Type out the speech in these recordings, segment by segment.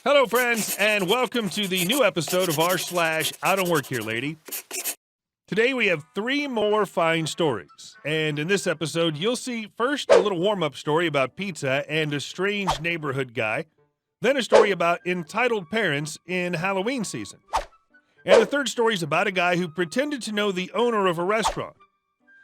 Hello, friends, and welcome to the new episode of r/IDontWorkHereLady. Today we have 3 more fine stories, and in this episode you'll see first a little warm-up story about pizza and a strange neighborhood guy, then a story about entitled parents in Halloween season, and the third story is about a guy who pretended to know the owner of a restaurant.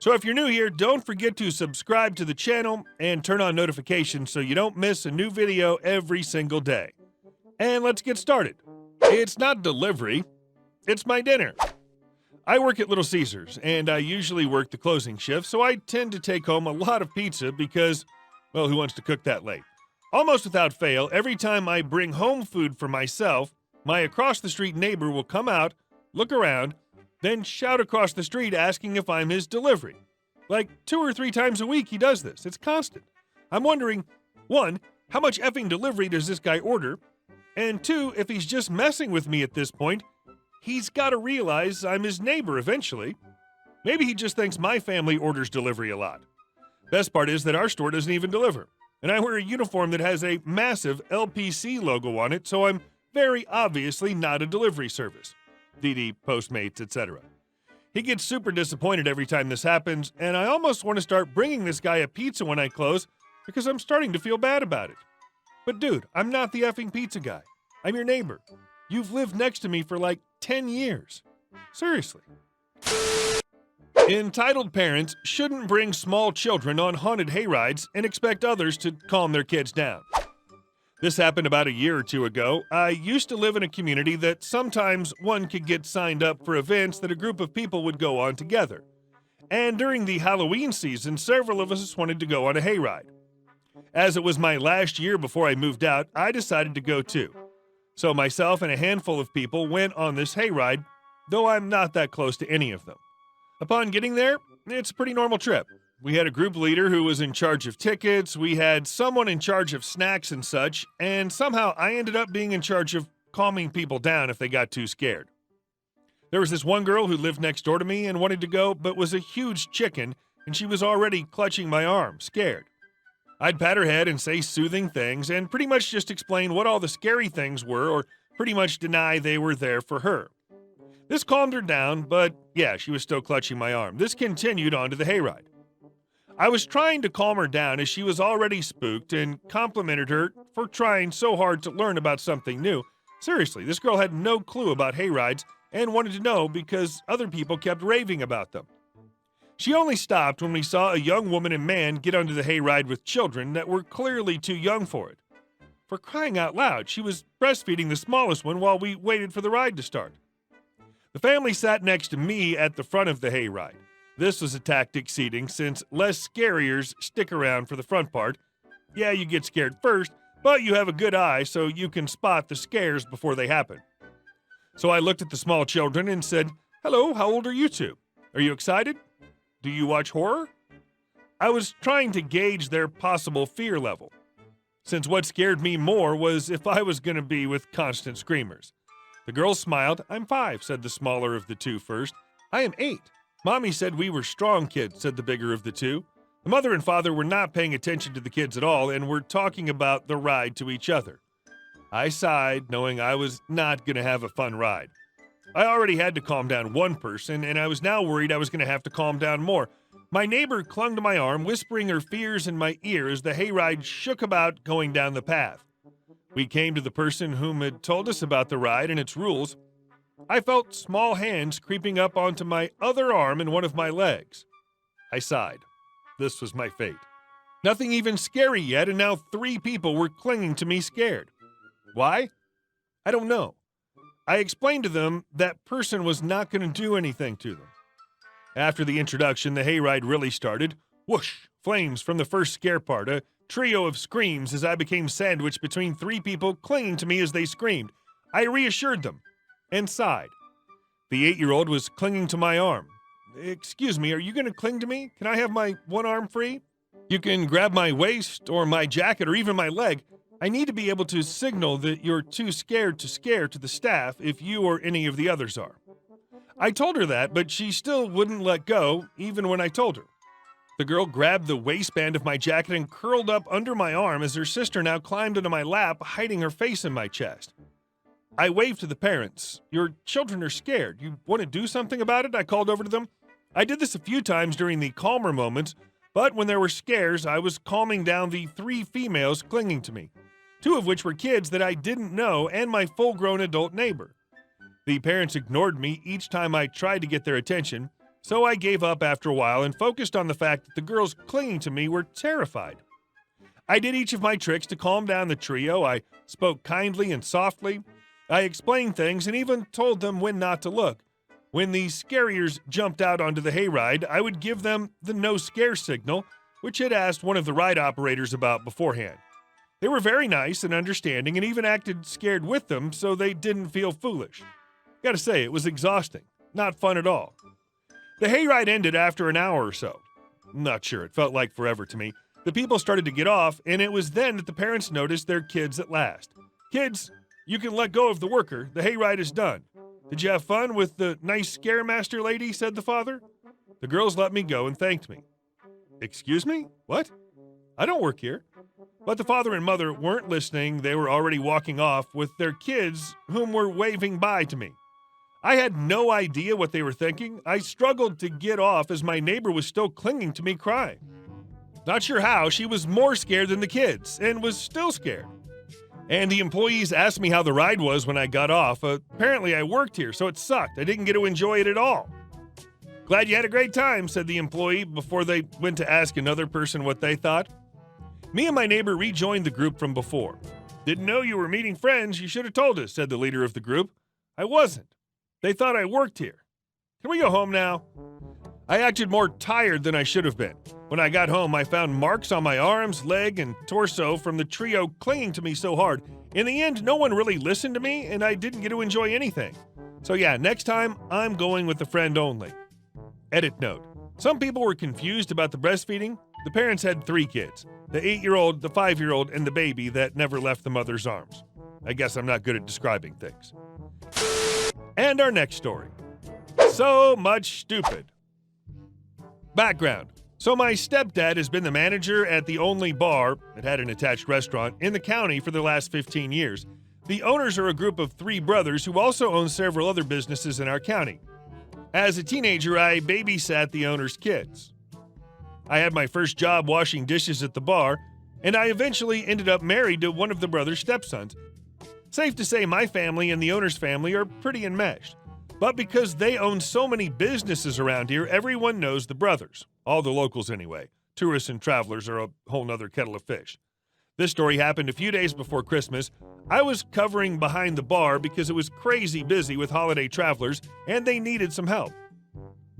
So if you're new here, don't forget to subscribe to the channel and turn on notifications so you don't miss a new video every single day. And let's get started. It's not delivery, it's my dinner. I work at Little Caesars, and I usually work the closing shift, so I tend to take home a lot of pizza because, well, who wants to cook that late? Almost without fail, every time I bring home food for myself, my across-the-street neighbor will come out, look around, then shout across the street asking if I'm his delivery. Like 2 or 3 times a week he does this. It's constant. I'm wondering, 1, how much effing delivery does this guy order? And 2, if he's just messing with me at this point, he's got to realize I'm his neighbor eventually. Maybe he just thinks my family orders delivery a lot. Best part is that our store doesn't even deliver. And I wear a uniform that has a massive LPC logo on it, so I'm very obviously not a delivery service. DD, Postmates, etc. He gets super disappointed every time this happens, and I almost want to start bringing this guy a pizza when I close because I'm starting to feel bad about it. But dude, I'm not the effing pizza guy. I'm your neighbor. You've lived next to me for like 10 years. Seriously. Entitled parents shouldn't bring small children on haunted hayrides and expect others to calm their kids down. This happened about a year or 2 ago. I used to live in a community that sometimes one could get signed up for events that a group of people would go on together. And during the Halloween season, several of us wanted to go on a hayride. As it was my last year before I moved out, I decided to go too. So myself and a handful of people went on this hayride, though I'm not that close to any of them. Upon getting there, it's a pretty normal trip. We had a group leader who was in charge of tickets, we had someone in charge of snacks and such, and somehow I ended up being in charge of calming people down if they got too scared. There was this one girl who lived next door to me and wanted to go, but was a huge chicken, and she was already clutching my arm, scared. I'd pat her head and say soothing things and pretty much just explain what all the scary things were or pretty much deny they were there for her. This calmed her down, but yeah, she was still clutching my arm. This continued on to the hayride. I was trying to calm her down as she was already spooked and complimented her for trying so hard to learn about something new. Seriously, this girl had no clue about hayrides and wanted to know because other people kept raving about them. She only stopped when we saw a young woman and man get onto the hayride with children that were clearly too young for it. For crying out loud, she was breastfeeding the smallest one while we waited for the ride to start. The family sat next to me at the front of the hayride. This was a tactic seating since less scariers stick around for the front part. Yeah, you get scared first, but you have a good eye so you can spot the scares before they happen. So I looked at the small children and said, "Hello, how old are you two? Are you excited? Do you watch horror?" I was trying to gauge their possible fear level, since what scared me more was if I was going to be with constant screamers. The girls smiled. "I'm 5, said the smaller of the two first. "I am 8. Mommy said we were strong kids, said the bigger of the two. The mother and father were not paying attention to the kids at all and were talking about the ride to each other. I sighed, knowing I was not going to have a fun ride. I already had to calm down one person, and I was now worried I was going to have to calm down more. My neighbor clung to my arm, whispering her fears in my ear as the hayride shook about going down the path. We came to the person whom had told us about the ride and its rules. I felt small hands creeping up onto my other arm and one of my legs. I sighed. This was my fate. Nothing even scary yet, and now 3 people were clinging to me scared. Why? I don't know. I explained to them that person was not going to do anything to them. After the introduction, the hayride really started. Whoosh! Flames from the first scare part, a trio of screams as I became sandwiched between 3 people clinging to me as they screamed. I reassured them and sighed. The 8-year-old was clinging to my arm. "Excuse me, are you going to cling to me? Can I have my one arm free? You can grab my waist or my jacket or even my leg. I need to be able to signal that you're too scared to scare to the staff if you or any of the others are." I told her that, but she still wouldn't let go, even when I told her. The girl grabbed the waistband of my jacket and curled up under my arm as her sister now climbed into my lap, hiding her face in my chest. I waved to the parents. "Your children are scared. You want to do something about it?" I called over to them. I did this a few times during the calmer moments, but when there were scares, I was calming down the 3 females clinging to me, 2 of which were kids that I didn't know and my full-grown adult neighbor. The parents ignored me each time I tried to get their attention, so I gave up after a while and focused on the fact that the girls clinging to me were terrified. I did each of my tricks to calm down the trio. I spoke kindly and softly. I explained things and even told them when not to look. When the scariers jumped out onto the hayride, I would give them the no scare signal, which had asked one of the ride operators about beforehand. They were very nice and understanding and even acted scared with them so they didn't feel foolish. Gotta say, it was exhausting. Not fun at all. The hayride ended after an hour or so. Not sure, it felt like forever to me. The people started to get off, and it was then that the parents noticed their kids at last. "Kids, you can let go of the worker. The hayride is done. Did you have fun with the nice Scaremaster lady?" said the father. The girls let me go and thanked me. "Excuse me? What? I don't work here." But the father and mother weren't listening. They were already walking off with their kids, whom were waving bye to me. I had no idea what they were thinking. I struggled to get off as my neighbor was still clinging to me crying. Not sure how, she was more scared than the kids and was still scared. And the employees asked me how the ride was when I got off. Apparently I worked here, so it sucked. I didn't get to enjoy it at all. "Glad you had a great time," said the employee before they went to ask another person what they thought. Me and my neighbor rejoined the group from before. "Didn't know you were meeting friends. You should have told us," said the leader of the group. "I wasn't. They thought I worked here. Can we go home now?" I acted more tired than I should have been. When I got home, I found marks on my arms, leg, and torso from the trio clinging to me so hard. In the end, no one really listened to me, and I didn't get to enjoy anything. So yeah, next time, I'm going with a friend only. Edit note. Some people were confused about the breastfeeding. The parents had 3 kids. The 8-year-old, the 5-year-old, and the baby that never left the mother's arms. I guess I'm not good at describing things. And our next story. So much stupid. Background. So my stepdad has been the manager at the only bar, it had an attached restaurant, in the county for the last 15 years. The owners are a group of 3 brothers who also own several other businesses in our county. As a teenager, I babysat the owner's kids. I had my first job washing dishes at the bar, and I eventually ended up married to one of the brothers' stepsons. Safe to say my family and the owner's family are pretty enmeshed. But because they own so many businesses around here, everyone knows the brothers. All the locals anyway. Tourists and travelers are a whole nother kettle of fish. This story happened a few days before Christmas. I was covering behind the bar because it was crazy busy with holiday travelers and they needed some help.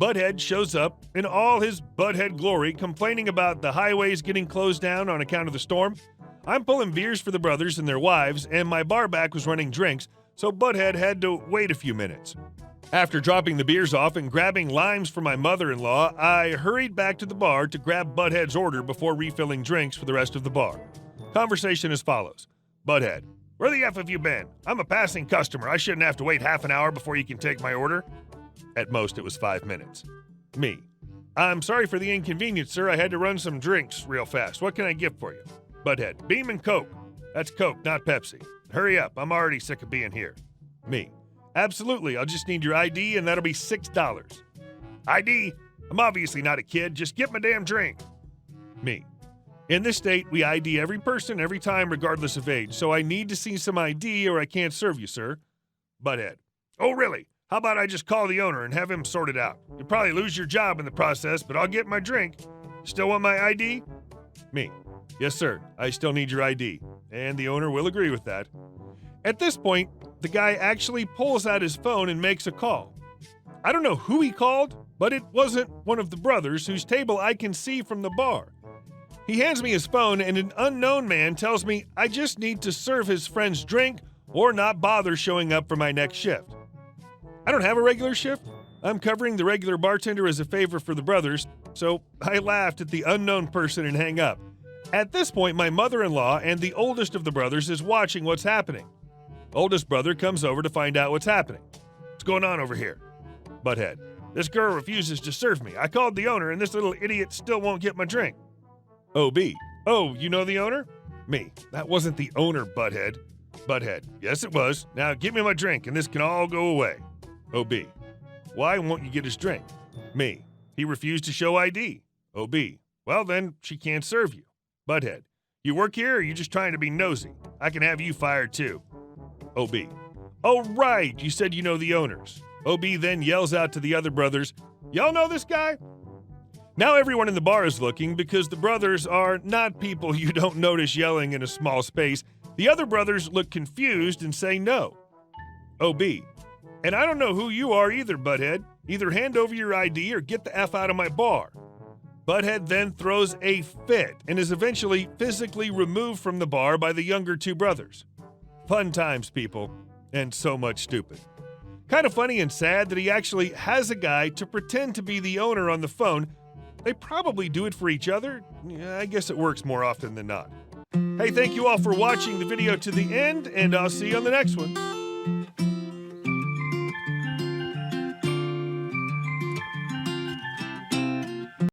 Butthead shows up in all his Butthead glory, complaining about the highways getting closed down on account of the storm. I'm pulling beers for the brothers and their wives, and my bar back was running drinks, so Butthead had to wait a few minutes. After dropping the beers off and grabbing limes for my mother-in-law, I hurried back to the bar to grab Butthead's order before refilling drinks for the rest of the bar. Conversation as follows. Butthead: "Where the F have you been? I'm a passing customer. I shouldn't have to wait half an hour before you can take my order." At most, it was 5 minutes. Me: "I'm sorry for the inconvenience, sir. I had to run some drinks real fast. What can I get for you?" Butthead: "Beam and Coke." "That's Coke, not Pepsi." "Hurry up. I'm already sick of being here." Me: "Absolutely. I'll just need your ID, and that'll be $6. "ID? I'm obviously not a kid. Just get my damn drink." Me: "In this state, we ID every person every time, regardless of age, so I need to see some ID or I can't serve you, sir." Butthead: "Oh, really? How about I just call the owner and have him sort it out? You'll probably lose your job in the process, but I'll get my drink. Still want my ID?" Me: "Yes, sir. I still need your ID." And the owner will agree with that. At this point, the guy actually pulls out his phone and makes a call. I don't know who he called, but it wasn't one of the brothers whose table I can see from the bar. He hands me his phone, and an unknown man tells me I just need to serve his friend's drink or not bother showing up for my next shift. I don't have a regular shift. I'm covering the regular bartender as a favor for the brothers, so I laughed at the unknown person and hang up. At this point, my mother-in-law and the oldest of the brothers is watching what's happening. Oldest brother comes over to find out what's happening. "What's going on over here?" Butthead: This girl refuses to serve me. I called the owner and this little idiot still won't get my drink. OB. Oh, you know the owner? Me. That wasn't the owner, butthead. Butthead. Yes, it was. Now give me my drink and this can all go away. OB. Why won't you get his drink? Me. He refused to show ID. OB. Well, then she can't serve you. Butthead. You work here or are you just trying to be nosy? I can have you fired too. OB. Oh, right. You said you know the owners. OB then yells out to the other brothers, y'all know this guy? Now everyone in the bar is looking because the brothers are not people you don't notice yelling in a small space. The other brothers look confused and say no. OB. And I don't know who you are either, butthead. Either hand over your ID or get the F out of my bar. Butthead then throws a fit and is eventually physically removed from the bar by the younger two brothers. Fun times, people, and so much stupid. Kind of funny and sad that he actually has a guy to pretend to be the owner on the phone. They probably do it for each other. Yeah, I guess it works more often than not. Hey, thank you all for watching the video to the end, and I'll see you on the next one.